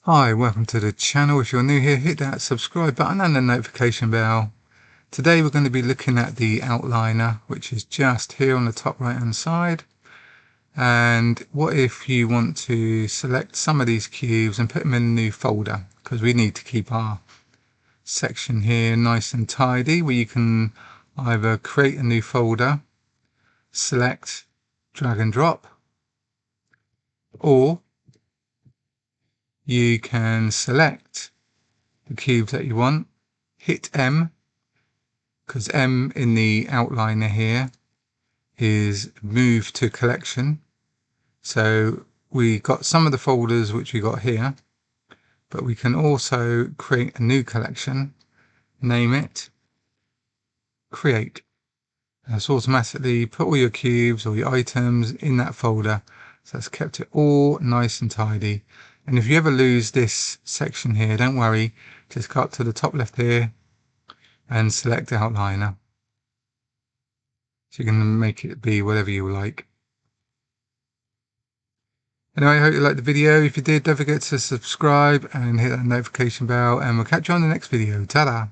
Hi, welcome to the channel. If you're new here, hit that subscribe button and the notification bell. Today we're going to be looking at the outliner, which is just here on the top right hand side. And what if you want to select some of these cubes and put them in a new folder, because we need to keep our section here nice and tidy, where you can either create a new folder, select, drag and drop, or you can select the cubes that you want, hit M, because M in the outliner here is move to collection. So we got some of the folders which we got here, but we can also create a new collection, name it, create. That's automatically put all your cubes or your items in that folder. So that's kept it all nice and tidy. And if you ever lose this section here, don't worry, just go up to the top left here and select the outliner. So you can make it be whatever you like. Anyway, I hope you liked the video. If you did, don't forget to subscribe and hit that notification bell, and we'll catch you on the next video. Ta-da!